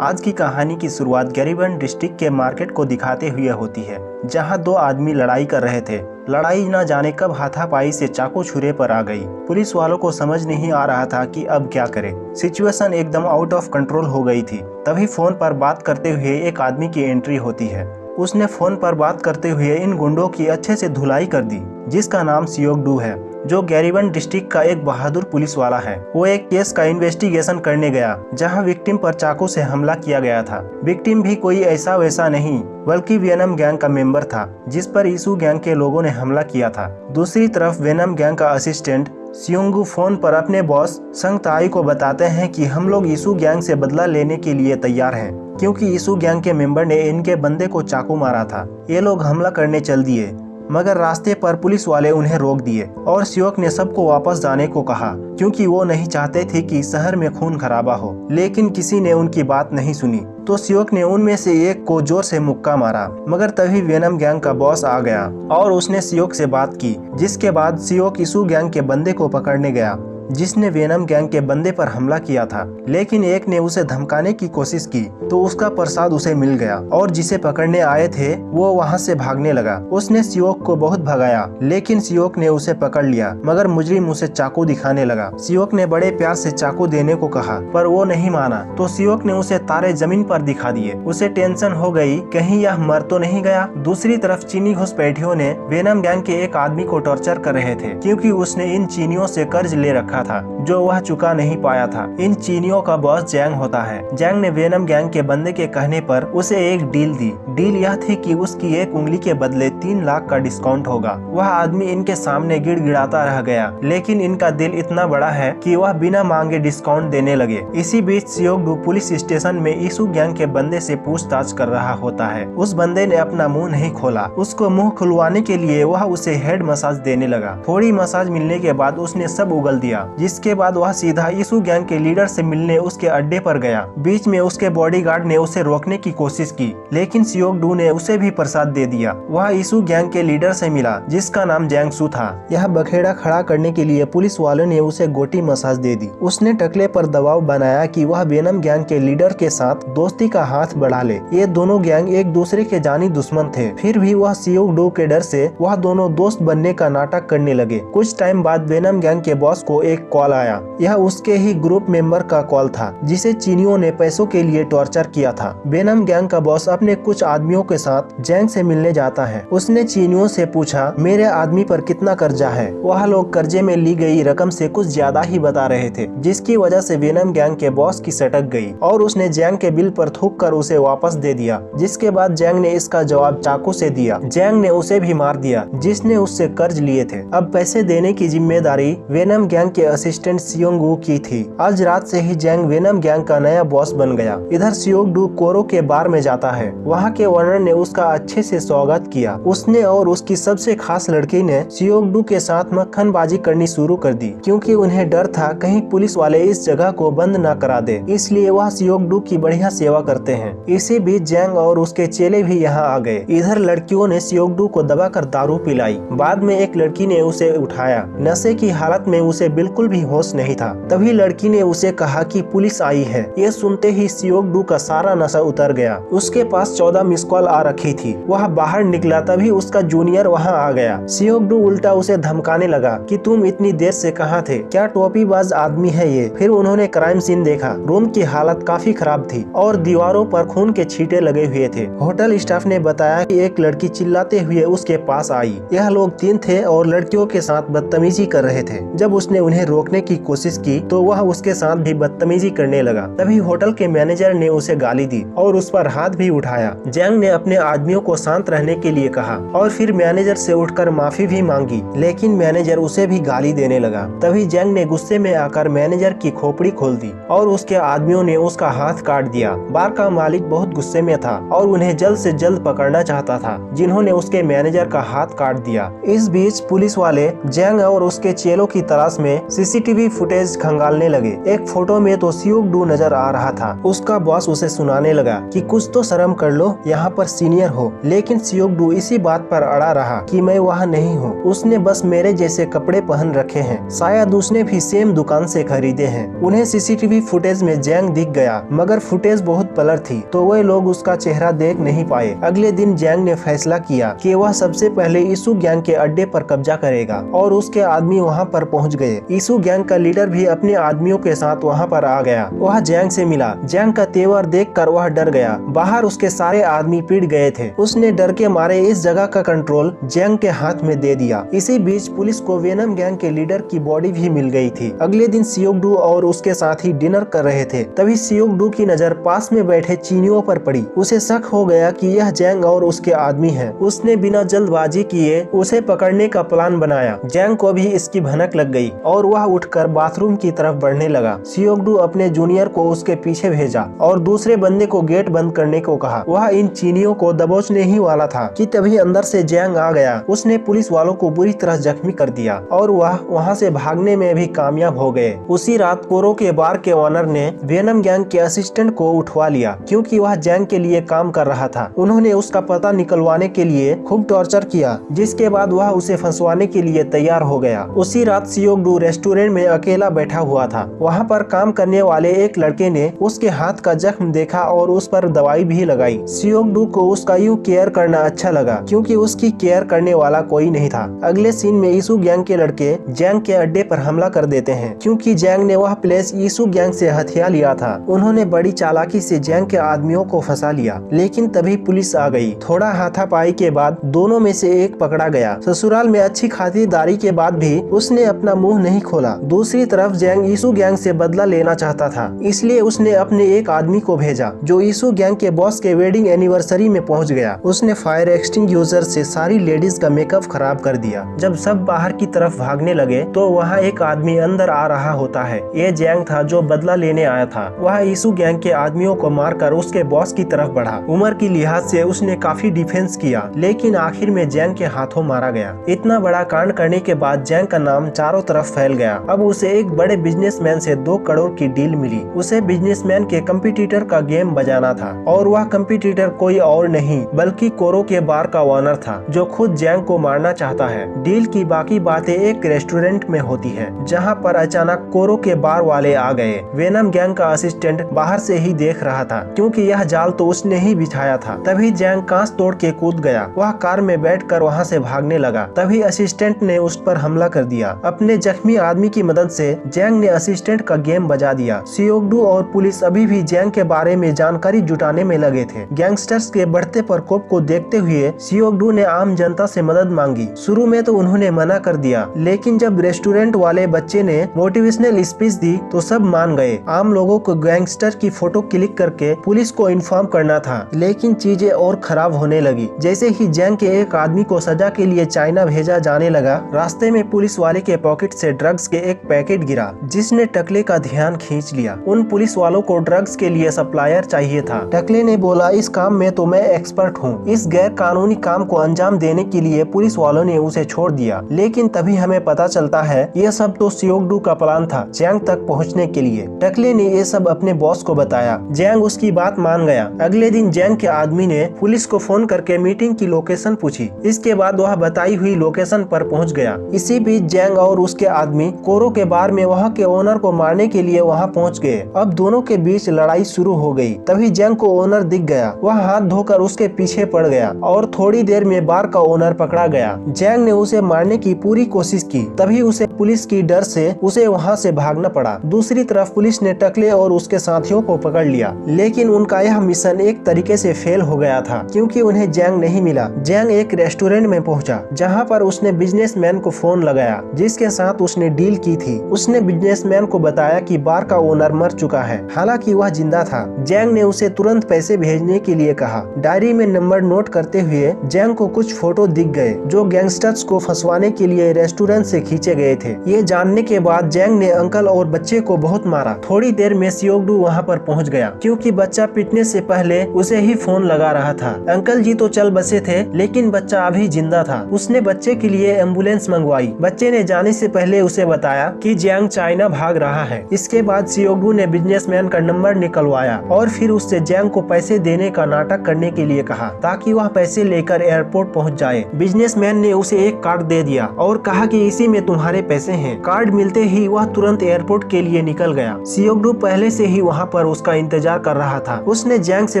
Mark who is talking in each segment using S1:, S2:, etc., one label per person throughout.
S1: आज की कहानी की शुरुआत गरिबन डिस्ट्रिक्ट के मार्केट को दिखाते हुए होती है, जहां दो आदमी लड़ाई कर रहे थे। लड़ाई न जाने कब हाथापाई से चाकू छुरे पर आ गई। पुलिस वालों को समझ नहीं आ रहा था कि अब क्या करें। सिचुएशन एकदम आउट ऑफ कंट्रोल हो गई थी। तभी फोन पर बात करते हुए एक आदमी की एंट्री होती है। उसने फोन पर बात करते हुए इन गुंडों की अच्छे से धुलाई कर दी, जिसका नाम सियोक डू है, जो गरिबन डिस्ट्रिक्ट का एक बहादुर पुलिस वाला है। वो एक केस का इन्वेस्टिगेशन करने गया जहां विक्टिम पर चाकू से हमला किया गया था। विक्टिम भी कोई ऐसा वैसा नहीं, बल्कि वेनम गैंग का मेंबर था, जिस पर यीशु गैंग के लोगों ने हमला किया था। दूसरी तरफ वेनम गैंग का असिस्टेंट सियोंगू फोन पर अपने बॉस संग ताई को बताते हैं कि हम लोग यीशु गैंग से बदला लेने के लिए तैयार हैं, क्योंकि यीशु गैंग के मेंबर ने इनके बंदे को चाकू मारा था। ये लोग हमला करने चल दिए, मगर रास्ते पर पुलिस वाले उन्हें रोक दिए और सियोक ने सबको वापस जाने को कहा, क्योंकि वो नहीं चाहते थे कि शहर में खून खराबा हो। लेकिन किसी ने उनकी बात नहीं सुनी, तो सियोक ने उनमें से एक को जोर से मुक्का मारा। मगर तभी वेनम गैंग का बॉस आ गया और उसने सियोक से बात की, जिसके बाद सियोक यीशु गैंग के बंदे को पकड़ने गया, जिसने वेनम गैंग के बंदे पर हमला किया था। लेकिन एक ने उसे धमकाने की कोशिश की तो उसका प्रसाद उसे मिल गया और जिसे पकड़ने आए थे वो वहां से भागने लगा। उसने सियोक को बहुत भगाया, लेकिन सियोक ने उसे पकड़ लिया, मगर मुजरिम उसे चाकू दिखाने लगा। सियोक ने बड़े प्यार से चाकू देने को कहा, पर वो नहीं माना, तो सियोक ने उसे तारे जमीन पर दिखा दिए। उसे टेंशन हो गई, कहीं यह मर तो नहीं गया। दूसरी तरफ चीनी घुसपैठियों ने वेनम गैंग के एक आदमी को टॉर्चर कर रहे थे, क्योंकि उसने इन चीनियों से कर्ज ले रखा था जो वह चुका नहीं पाया था। इन चीनियों का बॉस जैंग होता है। जैंग ने वेनम गैंग के बंदे के कहने पर उसे एक डील दी। डील यह थी कि उसकी एक उंगली के बदले 3 लाख का डिस्काउंट होगा। वह आदमी इनके सामने गिड़गिड़ाता रह गया, लेकिन इनका दिल इतना बड़ा है कि वह बिना मांगे डिस्काउंट देने लगे। इसी बीच सियोक डू पुलिस स्टेशन में यीशु गैंग के बंदे से पूछताछ कर रहा होता है। उस बंदे ने अपना मुंह नहीं खोला। उसको मुंह खुलवाने के लिए वह उसे हेड मसाज देने लगा। थोड़ी मसाज मिलने के बाद उसने सब उगल दिया, जिसके बाद वह सीधा यीशु गैंग के लीडर से मिलने उसके अड्डे पर गया। बीच में उसके बॉडीगार्ड ने उसे रोकने की कोशिश की, लेकिन सियोक डू ने उसे भी प्रसाद दे दिया। वह यीशु गैंग के लीडर से मिला, जिसका नाम जैंग सू था। यह बखेड़ा खड़ा करने के लिए पुलिस वालों ने उसे गोटी मसाज दे दी। उसने टकले पर दबाव बनाया कि वह वेनम गैंग के लीडर के साथ दोस्ती का हाथ बढ़ा ले। ये दोनों गैंग एक दूसरे के जानी दुश्मन थे, फिर भी वह सियोक डू के डर से वह दोनों दोस्त बनने का नाटक करने लगे। कुछ टाइम बाद वेनम गैंग के बॉस को एक कॉल आया। यह उसके ही ग्रुप मेंबर का कॉल था, जिसे चीनियों ने पैसों के लिए टॉर्चर किया था। वेनम गैंग का बॉस अपने कुछ आदमियों के साथ जैंग से मिलने जाता है। उसने चीनियों से पूछा, मेरे आदमी पर कितना कर्जा है। वह लोग कर्जे में ली गई रकम से कुछ ज्यादा ही बता रहे थे, जिसकी वजह से वेनम गैंग के बॉस की सटक गई और उसने जैंग के बिल पर थूक कर उसे वापस दे दिया। जिसके बाद जैंग ने इसका जवाब चाकू से दिया। जैंग ने उसे भी मार दिया, जिसने उससे कर्ज लिए थे। अब पैसे देने की जिम्मेदारी वेनम गैंग के असिस्टेंट सियोंगू की थी। आज रात से ही जैंग वेनम गैंग का नया बॉस बन गया। इधर सियोक डू कोरो के बार में जाता है। वहाँ के ओनर ने उसका अच्छे से स्वागत किया। उसने और उसकी सबसे खास लड़की ने सियोक डू के साथ मक्खनबाजी करनी शुरू कर दी, क्योंकि उन्हें डर था कहीं पुलिस वाले इस जगह को बंद न करा दे। इसलिए वह सियोक डू की बढ़िया सेवा करते हैं। इसी बीच जैंग और उसके चेले भी यहाँ आ गए। इधर लड़कियों ने सियोक डू को दबाकर दारू पिलाई। बाद में एक लड़की ने उसे उठाया। नशे की हालत में उसे बिल्कुल भी होश नहीं था। तभी लड़की ने उसे कहा कि पुलिस आई है। ये सुनते ही सियोक डू का सारा नशा उतर गया। उसके पास 14 मिस कॉल आ रखी थी। वह बाहर निकला, तभी उसका जूनियर वहां आ गया। सियोक डू उल्टा उसे धमकाने लगा कि तुम इतनी देर से कहां थे, क्या टोपीबाज आदमी है ये। फिर उन्होंने क्राइम सीन देखा। रूम की हालत काफी खराब थी और दीवारों पर खून के छींटे लगे हुए थे। होटल स्टाफ ने बताया कि एक लड़की चिल्लाते हुए उसके पास आई। यह लोग 3 थे और लड़कियों के साथ बदतमीजी कर रहे थे। जब उसने उन्हें रोकने की कोशिश की तो वह उसके साथ भी बदतमीजी करने लगा। तभी होटल के मैनेजर ने उसे गाली दी और उस पर हाथ भी उठाया। जैंग ने अपने आदमियों को शांत रहने के लिए कहा और फिर मैनेजर से उठकर माफी भी मांगी, लेकिन मैनेजर उसे भी गाली देने लगा। तभी जैंग ने गुस्से में आकर मैनेजर की खोपड़ी खोल दी और उसके आदमियों ने उसका हाथ काट दिया। बार का मालिक बहुत गुस्से में था और उन्हें जल्द से जल्द पकड़ना चाहता था, जिन्होंने उसके मैनेजर का हाथ काट दिया। इस बीच पुलिस वाले जैंग और उसके चेलों की तलाश में सीसीटीवी फुटेज खंगालने लगे। एक फोटो में तो सियोक डू नजर आ रहा था। उसका बॉस उसे सुनाने लगा कि कुछ तो शर्म कर लो, यहाँ पर सीनियर हो। लेकिन सियोक डू इसी बात पर अड़ा रहा कि मैं वहाँ नहीं हूँ, उसने बस मेरे जैसे कपड़े पहन रखे हैं, शायद उसने भी सेम दुकान से खरीदे हैं। उन्हें सीसीटीवी फुटेज में जैंग दिख गया, मगर फुटेज बहुत ब्लर थी तो वे लोग उसका चेहरा देख नहीं पाए। अगले दिन जैंग ने फैसला किया कि वह सबसे पहले यीशु गैंग के अड्डे पर कब्जा करेगा और उसके आदमी वहां पर पहुंच गए। यीशु गैंग का लीडर भी अपने आदमियों के साथ वहां पर आ गया। वह जैंग से मिला। जैंग का तेवर देखकर वह डर गया। बाहर उसके सारे आदमी पिट गए थे। उसने डर के मारे इस जगह का कंट्रोल जैंग के हाथ में दे दिया। इसी बीच पुलिस को वेनम गैंग के लीडर की बॉडी भी मिल गई थी। अगले दिन सियोक डू और उसके साथी डिनर कर रहे थे। तभी सियोक डू की नजर पास में बैठे चीनियों पर पड़ी। उसे शक हो गया कि यह जैंग और उसके आदमी हैं। उसने बिना जल्दबाजी किए उसे पकड़ने का प्लान बनाया। जैंग को भी इसकी भनक लग गई और वह उठकर बाथरूम की तरफ बढ़ने लगा। सियोक डू अपने जूनियर को उसके पीछे भेजा और दूसरे बंदे को गेट बंद करने को कहा। वह इन चीनियों को दबोचने ही वाला था कि तभी अंदर से जैंग आ गया। उसने पुलिस वालों को बुरी तरह जख्मी कर दिया और वह वहाँ से भागने में भी कामयाब हो गए। उसी रात कोरो के बार के ओनर ने वेनम गैंग के असिस्टेंट को उठवा लिया क्योंकि वह जैंग के लिए काम कर रहा था। उन्होंने उसका पता निकलवाने के लिए खूब टॉर्चर किया, जिसके बाद वह उसे फंसवाने के लिए तैयार हो गया। उसी रात सियोक डू रेस्टोरेंट में अकेला बैठा हुआ था। वहाँ पर काम करने वाले एक लड़के ने उसके हाथ का जख्म देखा और उस पर दवाई भी लगाई। सियोक डू को उसका यूं केयर करना अच्छा लगा क्योंकि उसकी केयर करने वाला कोई नहीं था। अगले सीन में यीशु गैंग के लड़के जैंग के अड्डे पर हमला कर देते हैं क्योंकि जैंग ने वह प्लेस यीशु गैंग से हथिया लिया था। उन्होंने बड़ी चालाकी से जैंग के आदमियों को फंसा लिया, लेकिन तभी पुलिस आ गई। थोड़ा हाथापाई के बाद दोनों में से एक पकड़ा गया। ससुराल में अच्छी खातिरदारी के बाद भी उसने अपना मुंह नहीं खोला। दूसरी तरफ जैंग यीशु गैंग से बदला लेना चाहता था, इसलिए उसने अपने एक आदमी को भेजा जो यीशु गैंग के बॉस के वेडिंग एनिवर्सरी में पहुंच गया। उसने फायर एक्सटिंग्विशर से सारी लेडीज का मेकअप खराब कर दिया। जब सब बाहर की तरफ भागने लगे तो वहाँ एक आदमी अंदर आ रहा होता है। ये जैंग था जो बदला लेने आया था। वह यीशु गैंग के आदमियों को मारकर उसके बॉस की तरफ बढ़ा। उम्र की लिहाज से उसने काफी डिफेंस किया, लेकिन आखिर में जैंग के हाथों मारा गया। इतना बड़ा कांड करने के बाद जैंग का नाम चारों तरफ फैल गया। अब उसे एक बड़े बिजनेसमैन से 2 करोड़ की डील मिली। उसे बिजनेसमैन के कंपटीटर का गेम बजाना था और वह कंपटीटर कोई और नहीं बल्कि कोरो के बार का ओनर था जो खुद जैंग को मारना चाहता है। डील की बाकी बातें एक रेस्टोरेंट में होती है जहां पर अचानक कोरो के बार वाले आ गए। वेनम गैंग का असिस्टेंट बाहर से ही देख रहा था क्योंकि यह जाल तो उसने ही बिछाया था। तभी जैंग कांच तोड़ के कूद गया। वह कार में बैठकर वहां से भागने लगा। तभी असिस्टेंट ने उस पर हमला कर दिया। अपने जख्मी आदमी की मदद से जैंग ने असिस्टेंट का गेम बजा दिया। सियोक डू और पुलिस अभी भी जैंग के बारे में जानकारी जुटाने में लगे थे। गैंगस्टर्स के बढ़ते प्रकोप को देखते हुए सियोक डू ने आम जनता से मदद मांगी। शुरू में तो उन्होंने मना कर दिया, लेकिन जब रेस्टोरेंट वाले बच्चे ने मोटिवेशनल स्पीच दी तो सब मान गए। आम लोगों को गैंगस्टर की फोटो क्लिक करके पुलिस को इन्फॉर्म करना था, लेकिन चीजें और खराब होने लगी। जैसे ही जैंग के एक आदमी को सजा के लिए चाइना भेजा जाने लगा, रास्ते में पुलिस वाले के पॉकेट से ड्रग्स के एक पैकेट गिरा जिसने टकले का ध्यान खींच लिया। उन पुलिस वालों को ड्रग्स के लिए सप्लायर चाहिए था। टकले ने बोला, इस काम में तो मैं एक्सपर्ट हूँ। इस गैर कानूनी काम को अंजाम देने के लिए पुलिस वालों ने उसे छोड़ दिया, लेकिन तभी हमें पता चलता है यह सब तो सियोक डू का प्लान था जैंग तक पहुँचने के लिए। टकले ने ये सब अपने बॉस को बताया। जैंग उसकी बात मान गया। अगले दिन जैंग के आदमी ने पुलिस को फोन करके मीटिंग की लोकेशन पूछी। इसके बाद वह बताई हुई लोकेशन पर पहुंच गया। इसी बीच जैंग और उसके आदमी कोरो के बार में वहां के ओनर को मारने के लिए वहां पहुंच गए। अब दोनों के बीच लड़ाई शुरू हो गई। तभी जैंग को ओनर दिख गया। वह हाथ धोकर उसके पीछे पड़ गया और थोड़ी देर में बार का ओनर पकड़ा गया। जैंग ने उसे मारने की पूरी कोशिश की, तभी उसे पुलिस की डर से उसे वहां से भागना पड़ा। दूसरी तरफ पुलिस ने टकले और उसके साथियों को पकड़ लिया, लेकिन उनका यह मिशन एक तरीके से फेल हो गया था क्योंकि उन्हें जैंग नहीं मिला। जैंग एक रेस्टोरेंट में पहुंचा जहां पर उसने बिजनेसमैन को फोन लगाया जिसके साथ उसने डील की थी। उसने बिजनेसमैन को बताया कि बार का ओनर मर चुका है, हालांकि वह जिंदा था। जैंग ने उसे तुरंत पैसे भेजने के लिए कहा। डायरी में नंबर नोट करते हुए जैंग को कुछ फोटो दिख गए जो गैंगस्टर्स को फंसवाने के लिए रेस्टोरेंट से खींचे गए थे। ये जानने के बाद जैंग ने अंकल और बच्चे को बहुत मारा। थोड़ी देर में सियोक डू वहाँ पर पहुँच गया क्योंकि बच्चा पिटने से पहले उसे ही फोन लगा रहा था। अंकल जी तो चल बसे थे, लेकिन बच्चा अभी जिंदा था। उसने बच्चे के लिए एम्बुलेंस मंगवाई। बच्चे ने जाने से पहले उसे से बताया कि जियांग चाइना भाग रहा है। इसके बाद सियोगडू ने बिजनेसमैन का नंबर निकलवाया और फिर उससे जियांग को पैसे देने का नाटक करने के लिए कहा ताकि वह पैसे लेकर एयरपोर्ट पहुंच जाए। बिजनेसमैन ने उसे एक कार्ड दे दिया और कहा कि इसी में तुम्हारे पैसे हैं। कार्ड मिलते ही वह तुरंत एयरपोर्ट के लिए निकल गया। सियोगडू पहले से ही वहाँ पर उसका इंतजार कर रहा था। उसने जियांग से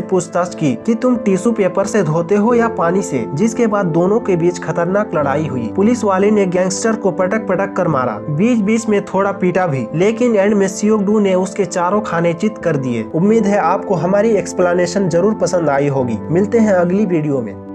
S1: पूछताछ की कि तुम टिश्यू पेपर से धोते हो या पानी से, जिसके बाद दोनों के बीच खतरनाक लड़ाई हुई। पुलिस वाले ने गैंगस्टर को पटक पटक कर मारा, बीच बीच में थोड़ा पीटा भी, लेकिन एंड में सियोगडू ने उसके चारों खाने चित कर दिए। उम्मीद है आपको हमारी एक्सप्लेनेशन जरूर पसंद आई होगी। मिलते हैं अगली वीडियो में।